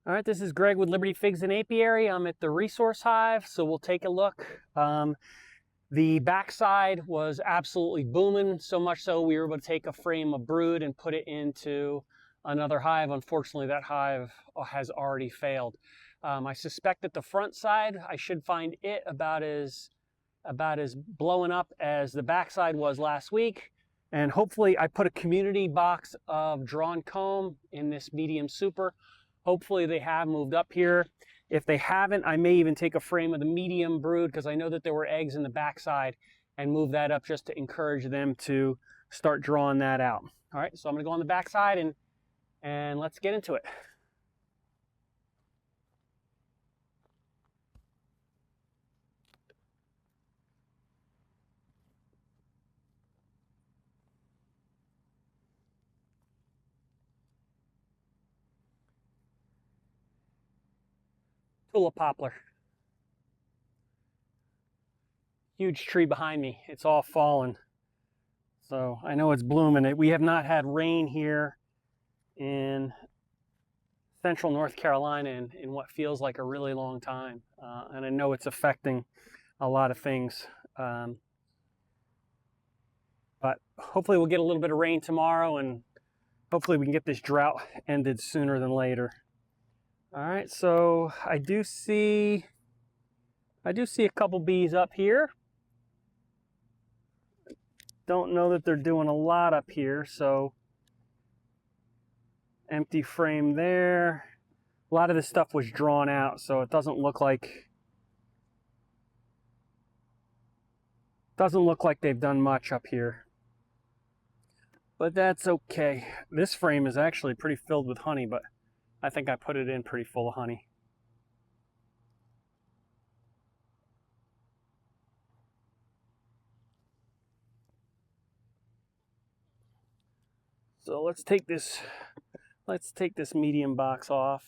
All right, this is Greg with Liberty Figs and Apiary. I'm at the resource hive, so we'll take a look. The backside was absolutely booming, so much so we were able to take a frame of brood and put it into another hive. Unfortunately, that hive has already failed. I suspect that the front side, I should find it about as blowing up as the backside was last week. And hopefully I put a community box of drawn comb in this medium super. Hopefully they have moved up here. If they haven't, I may even take a frame of the medium brood because I know that there were eggs in the backside and move that up just to encourage them to start drawing that out. All right, so I'm gonna go on the backside and let's get into it. Tulip poplar. Huge tree behind me. It's all fallen. So I know it's blooming. We have not had rain here in central North Carolina in what feels like a really long time. And I know it's affecting a lot of things. But hopefully we'll get a little bit of rain tomorrow and hopefully we can get this drought ended sooner than later. All right, so I do see a couple bees up here. Don't know that they're doing a lot up here, so empty frame there. A lot of this stuff was drawn out, so it doesn't look like they've done much up here. But that's okay. This frame is actually pretty filled with honey, but I think I put it in pretty full of honey. So let's take this medium box off.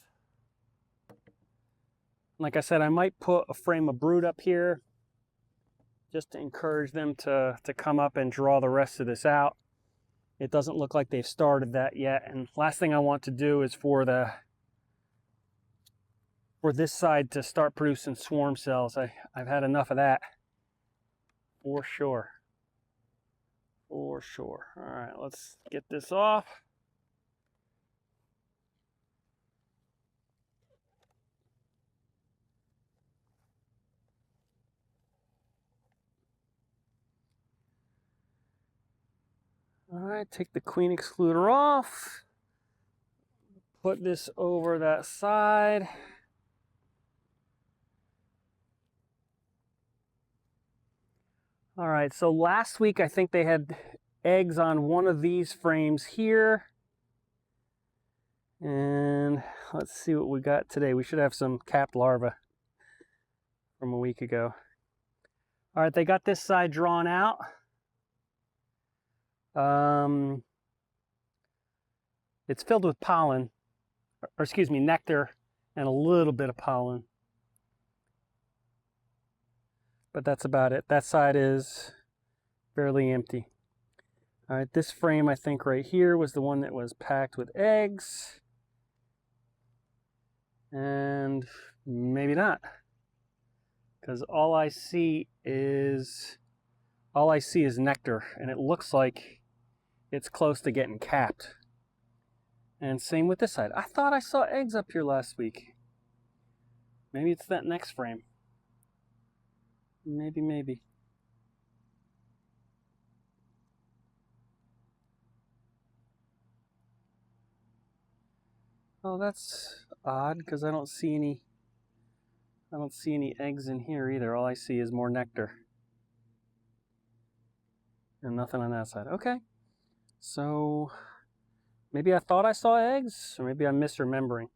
Like I said, I might put a frame of brood up here just to encourage them to come up and draw the rest of this out. It doesn't look like they've started that yet. And last thing I want to do is for this side to start producing swarm cells. I've had enough of that, for sure. For sure. All right, let's get this off. All right, take the queen excluder off. Put this over that side. All right, so last week I think they had eggs on one of these frames here. And let's see what we got today. We should have some capped larvae from a week ago. All right, they got this side drawn out. It's filled with pollen, or excuse me, nectar and a little bit of pollen. But that's about it. That side is fairly empty. All right, this frame I think right here was the one that was packed with eggs. And maybe not, because all I see is nectar, and it looks like it's close to getting capped. And same with this side. I thought I saw eggs up here last week. Maybe it's that next frame. Maybe. Oh, that's odd because I don't see any eggs in here either. All I see is more nectar. And nothing on that side. Okay. So maybe I thought I saw eggs, or maybe I'm misremembering.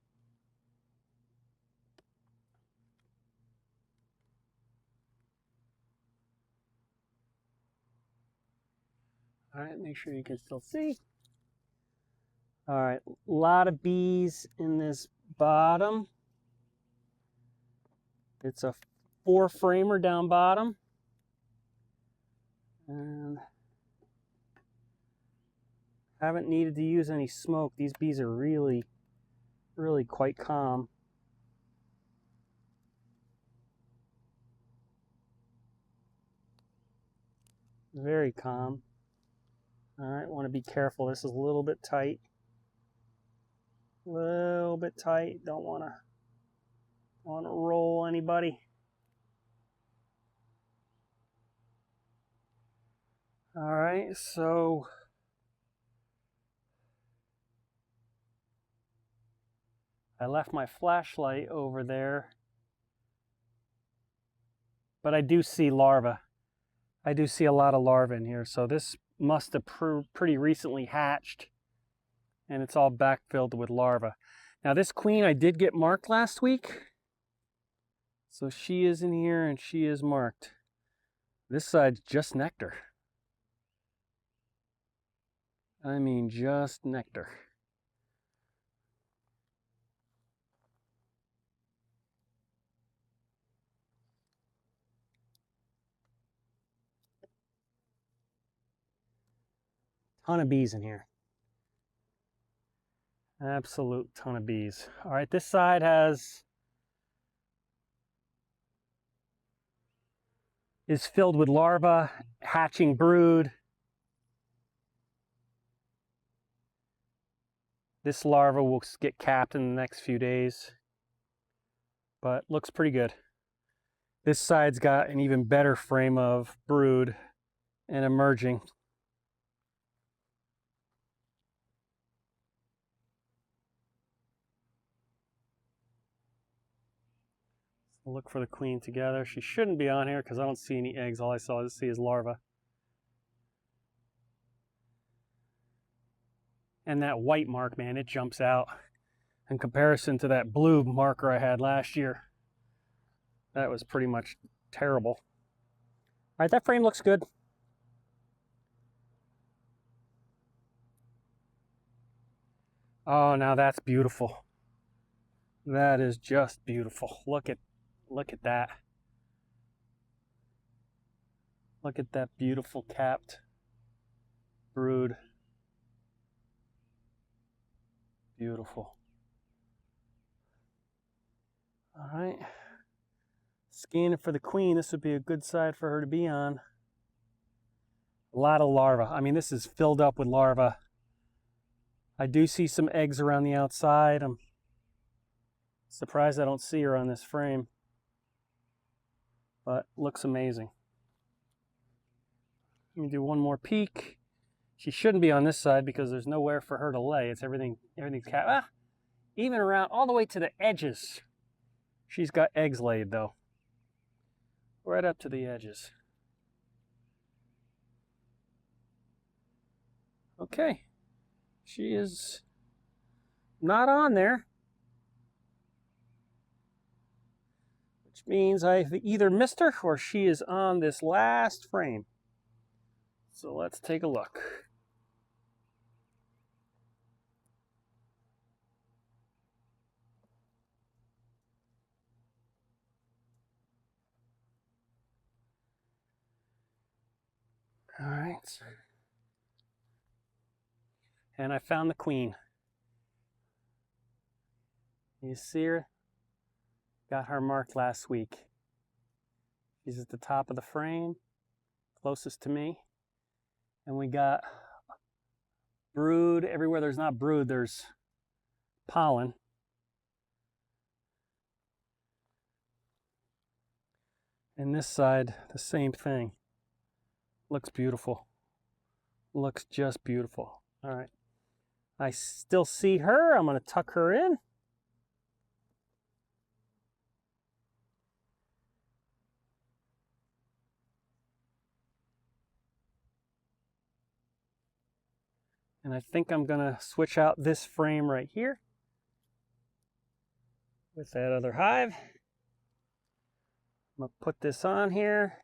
All right, make sure you can still see. All right, a lot of bees in this bottom. It's a 4-framer down bottom. And haven't needed to use any smoke. These bees are really really quite calm. Very calm. All right, want to be careful. This is a little bit tight. A little bit tight. Don't want to roll anybody. All right, so I left my flashlight over there, but I do see larvae. I do see a lot of larvae in here, so this must have pretty recently hatched, and it's all backfilled with larvae. Now this queen I did get marked last week, so she is in here and she is marked. This side's just nectar. I mean, just nectar. Ton of bees in here. Absolute ton of bees. All right, this side is filled with larvae, hatching brood. This larva will get capped in the next few days, but looks pretty good. This side's got an even better frame of brood and emerging. So look for the queen together. She shouldn't be on here because I don't see any eggs. All I see is larvae. And that white mark, man, it jumps out in comparison to that blue marker I had last year. That was pretty much terrible. All right, that frame looks good. Oh, now that's beautiful. That is just beautiful. Look at that. Look at that beautiful capped brood. Beautiful. All right. Scanning for the queen. This would be a good side for her to be on. A lot of larvae. I mean, this is filled up with larvae. I do see some eggs around the outside. I'm surprised I don't see her on this frame, but looks amazing. Let me do one more peek. She shouldn't be on this side because there's nowhere for her to lay. It's everything's capped. Even around all the way to the edges. She's got eggs laid though. Right up to the edges. Okay. She is not on there, which means I've either missed her or she is on this last frame. So let's take a look. All right. And I found the queen. You see her? Got her marked last week. She's at the top of the frame, closest to me. And we got brood. Everywhere there's not brood, there's pollen. And this side, the same thing. Looks beautiful. Looks just beautiful. All right. I still see her. I'm going to tuck her in. And I think I'm going to switch out this frame right here with that other hive. I'm going to put this on here.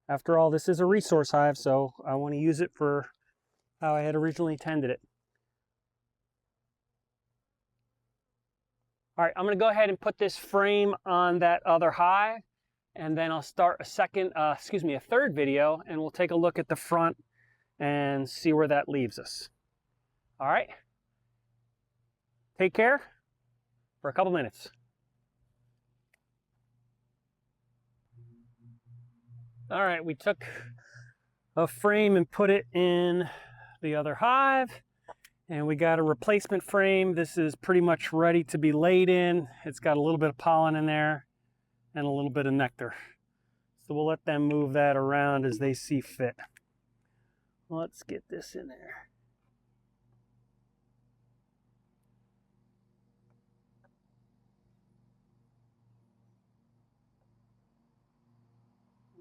After all, this is a resource hive, so I want to use it for how I had originally intended it. All right, I'm going to go ahead and put this frame on that other hive, and then I'll start a third video, and we'll take a look at the front and see where that leaves us. All right. take care for a couple minutes. All right, we took a frame and put it in the other hive, and we got a replacement frame. This is pretty much ready to be laid in. It's got a little bit of pollen in there and a little bit of nectar. So we'll let them move that around as they see fit. Let's get this in there.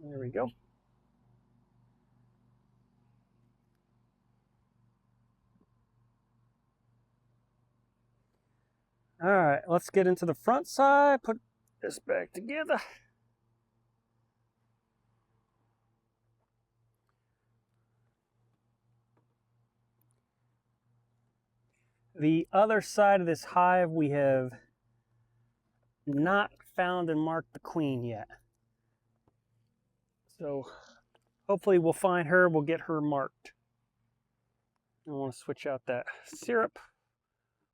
There we go. All right, let's get into the front side, put this back together. The other side of this hive, we have not found and marked the queen yet. So hopefully we'll find her, we'll get her marked. I want to switch out that syrup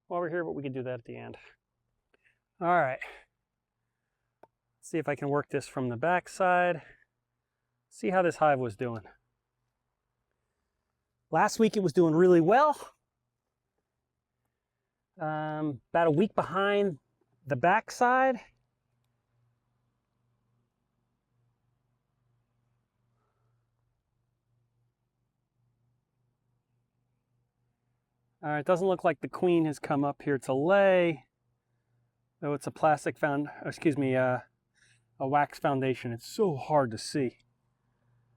while we're here, but we can do that at the end. All right, see if I can work this from the back side. See how this hive was doing. Last week it was doing really well. About a week behind the back side. All right, it doesn't look like the queen has come up here to lay, though it's a plastic a wax foundation. It's so hard to see.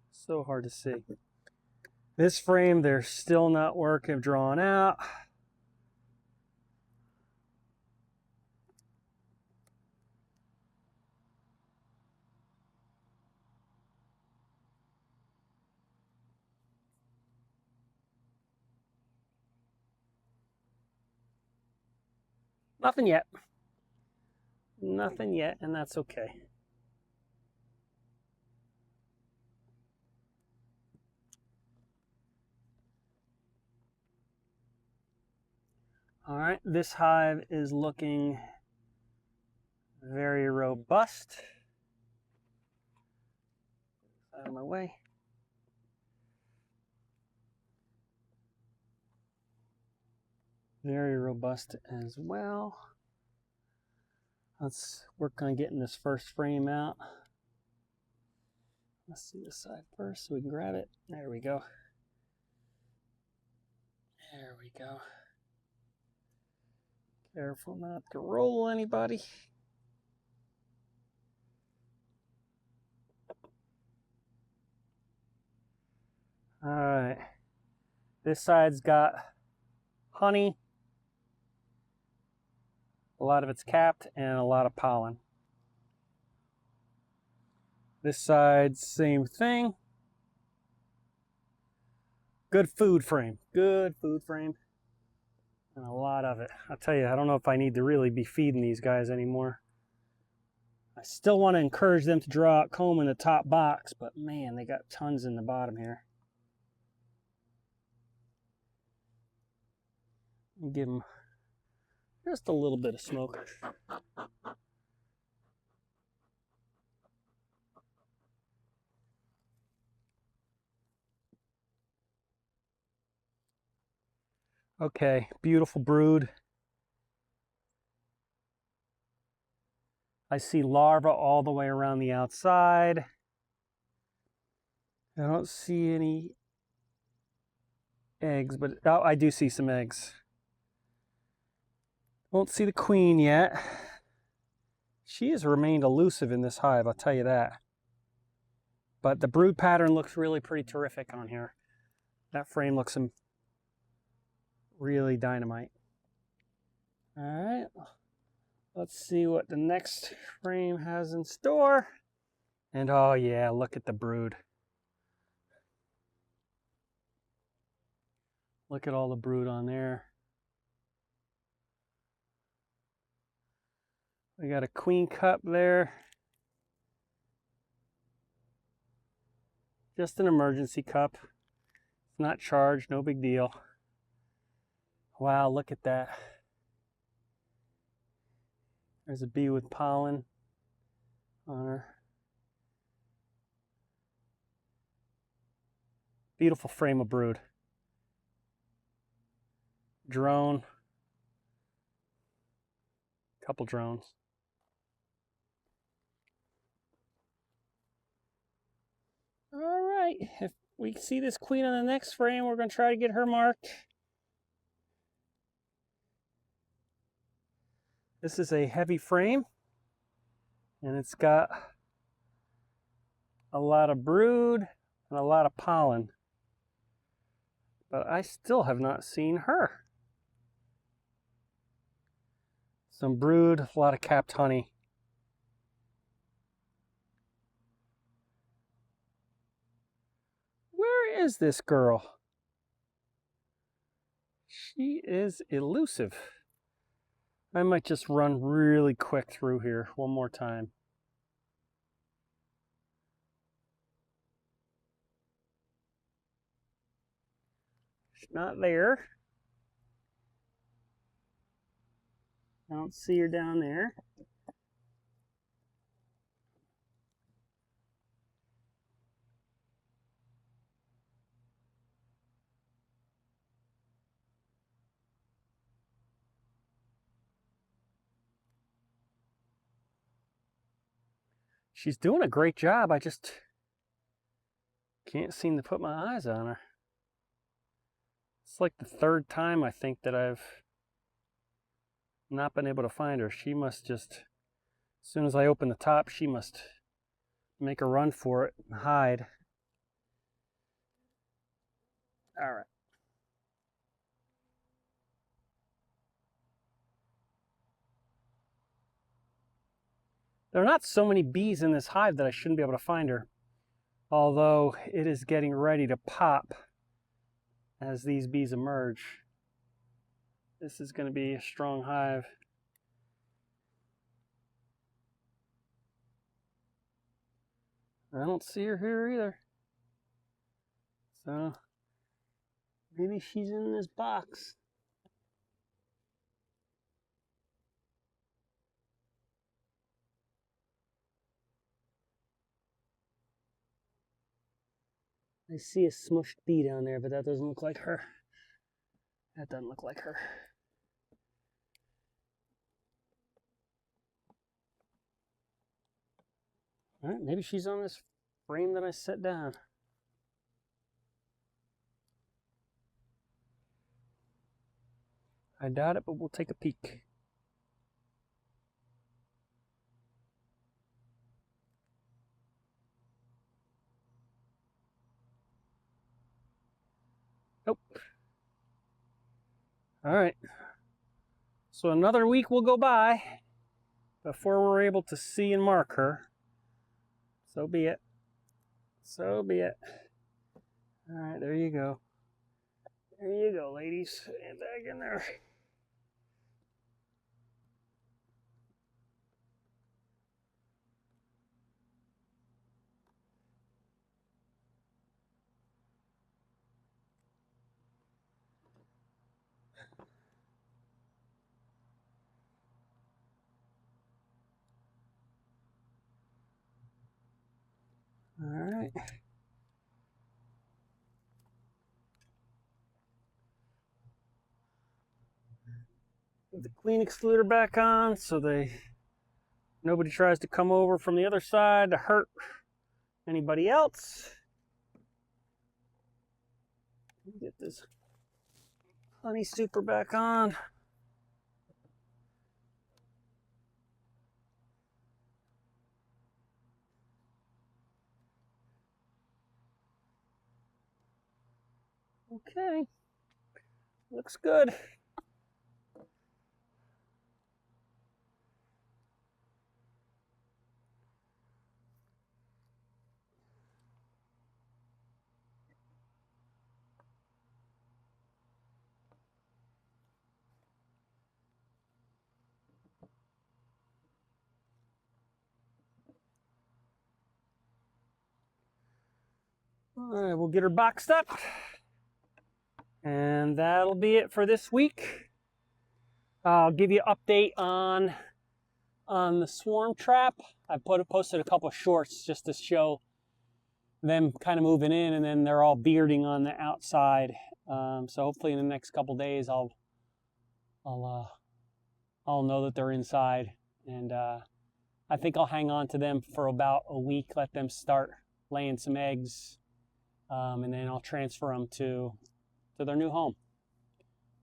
So hard to see. This frame, they're still not working, drawn out. Nothing yet. Nothing yet, and that's okay. All right, this hive is looking very robust. Out of my way. Very robust as well. Let's work on getting this first frame out. Let's see this side first so we can grab it. There we go. There we go. Careful not to roll anybody. All right. This side's got honey. A lot of it's capped and a lot of pollen. This side, same thing. Good food frame. Good food frame. And a lot of it. I'll tell you, I don't know if I need to really be feeding these guys anymore. I still want to encourage them to draw out comb in the top box, but man, they got tons in the bottom here. Give them just a little bit of smoke. Okay, beautiful brood. I see larvae all the way around the outside. I don't see any eggs, but oh, I do see some eggs. Won't see the queen yet. She has remained elusive in this hive, I'll tell you that. But the brood pattern looks really pretty terrific on here. That frame looks really dynamite. All right, let's see what the next frame has in store. And oh yeah, look at the brood. Look at all the brood on there. We got a queen cup there. Just an emergency cup. It's not charged, no big deal. Wow, look at that. There's a bee with pollen on her. Beautiful frame of brood. Drone. Couple drones. All right, if we see this queen on the next frame, we're going to try to get her marked. This is a heavy frame, and it's got a lot of brood and a lot of pollen. But I still have not seen her. Some brood, a lot of capped honey. Where is this girl? She is elusive. I might just run really quick through here one more time. She's not there. I don't see her down there. She's doing a great job. I just can't seem to put my eyes on her. It's like the third time I think that I've not been able to find her. She must just, as soon as I open the top, she must make a run for it and hide. All right. There are not so many bees in this hive that I shouldn't be able to find her, although it is getting ready to pop as these bees emerge. This is going to be a strong hive. I don't see her here either. So maybe she's in this box. I see a smushed bee down there, but that doesn't look like her. That doesn't look like her. All right, maybe she's on this frame that I set down. I doubt it, but we'll take a peek. Nope. All right. So another week will go by before we're able to see and mark her. So be it. So be it. All right, there you go. There you go, ladies. Get back in there. All right. Put the queen excluder back on so nobody tries to come over from the other side to hurt anybody else. Get this honey super back on. Okay, looks good. All right, we'll get her boxed up. And that'll be it for this week. I'll give you an update on on the swarm trap. I posted a couple of shorts just to show them kind of moving in, and then they're all bearding on the outside. So hopefully in the next couple of days I'll know that they're inside, and I think I'll hang on to them for about a week, let them start laying some eggs, and then I'll transfer them to their new home.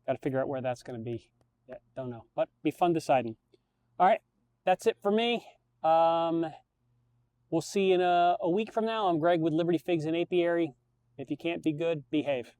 Got to figure out where that's going to be. Yeah, don't know, but be fun deciding. All right, that's it for me. We'll see you in a week from now. I'm Greg with Liberty Figs and Apiary. If you can't be good, behave.